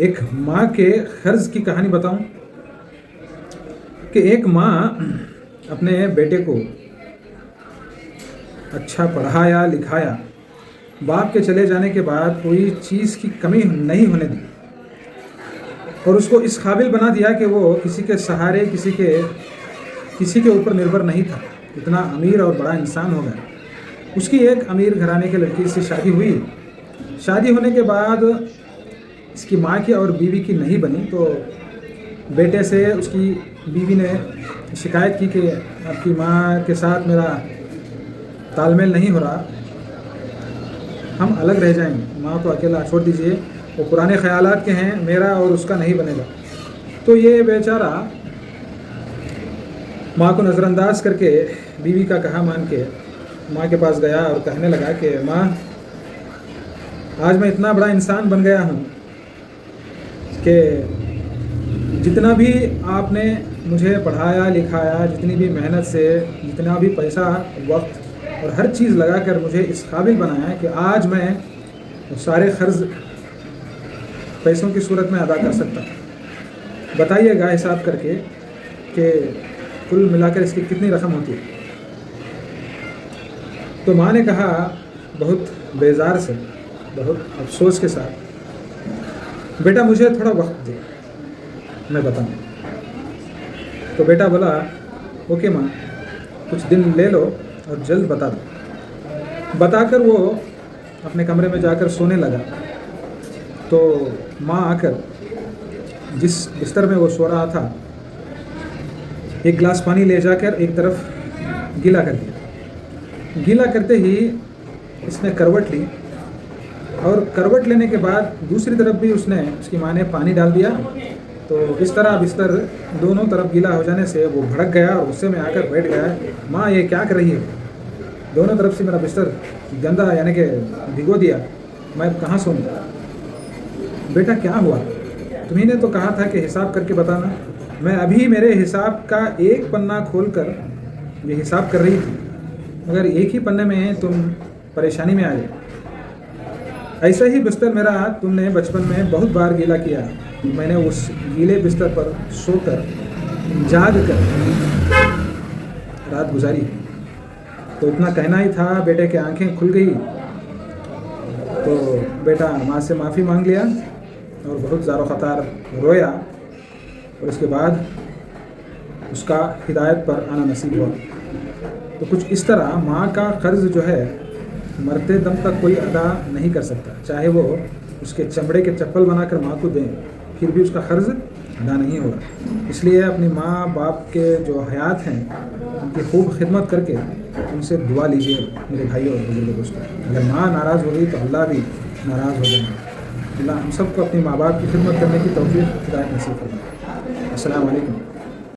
एक माँ के कर्ज की कहानी बताऊं कि एक माँ अपने बेटे को अच्छा पढ़ाया लिखाया, बाप के चले जाने के बाद कोई चीज़ की कमी नहीं होने दी और उसको इस काबिल बना दिया कि वो किसी के सहारे किसी के ऊपर निर्भर नहीं था। इतना अमीर और बड़ा इंसान हो गया। उसकी एक अमीर घराने के लड़की से शादी हुई। शादी होने के बाद इसकी माँ की और बीवी की नहीं बनी, तो बेटे से उसकी बीवी ने शिकायत की कि आपकी माँ के साथ मेरा तालमेल नहीं हो रहा, हम अलग रह जाएंगे, माँ को अकेला छोड़ दीजिए, वो पुराने ख्यालात के हैं, मेरा और उसका नहीं बनेगा। तो ये बेचारा माँ को नज़रअंदाज करके बीवी का कहा मान के माँ के पास गया और कहने लगा कि माँ, आज मैं इतना बड़ा इंसान बन गया हूँ कि जितना भी आपने मुझे पढ़ाया लिखाया, जितनी भी मेहनत से, जितना भी पैसा वक्त और हर चीज़ लगाकर मुझे इस काबिल बनाया है कि आज मैं सारे कर्ज पैसों की सूरत में अदा कर सकता। बताइएगा हिसाब करके कि कुल मिलाकर इसकी कितनी रकम होती है। तो माँ ने कहा बहुत बेजार से, बहुत अफसोस के साथ, बेटा मुझे थोड़ा वक्त दे, मैं बताऊँ। तो बेटा बोला ओके माँ, कुछ दिन ले लो और जल्द बता दो। बताकर वो अपने कमरे में जाकर सोने लगा। तो माँ आकर जिस बिस्तर में वो सो रहा था, एक गिलास पानी ले जाकर एक तरफ गीला कर दिया। गीला करते ही इसने करवट ली और करवट लेने के बाद दूसरी तरफ भी उसकी माँ ने पानी डाल दिया। तो इस तरह बिस्तर दोनों तरफ गीला हो जाने से वो भड़क गया और गुस्से में आकर बैठ गया, माँ ये क्या कर रही है, दोनों तरफ से मेरा बिस्तर गंदा यानी कि भिगो दिया, मैं कहाँ सोऊंगा। बेटा क्या हुआ, तुम्ही ने तो कहा था कि हिसाब करके बताना। मैं अभी मेरे हिसाब का एक पन्ना खोलकर ये हिसाब कर रही थी, मगर एक ही पन्ने में तुम परेशानी में आ गए। ऐसा ही बिस्तर मेरा तुमने बचपन में बहुत बार गीला किया। मैंने उस गीले बिस्तर पर सोकर जाग कर रात गुजारी। तो इतना कहना ही था, बेटे की आंखें खुल गई। तो बेटा माँ से माफ़ी मांग लिया और बहुत ज़ारो ख़तार रोया और उसके बाद उसका हिदायत पर आना नसीब हुआ। तो कुछ इस तरह माँ का कर्ज़ जो है मरते दम तक कोई अदा नहीं कर सकता, चाहे वो उसके चमड़े के चप्पल बनाकर माँ को दें, फिर भी उसका कर्ज़ अदा नहीं होगा। इसलिए अपनी माँ बाप के जो हयात हैं उनकी खूब खिदमत करके उनसे दुआ लीजिए मेरे भाइयों और बुजुर्गों दोस्तों। अगर माँ नाराज़ हो गई तो अल्लाह भी नाराज़ हो जाएंगे। अल्लाह हम सबको अपनी माँ बाप की खिदमत करने की तौफीक हिदायत नसीब फरमाए। अस्सलाम वालेकुम।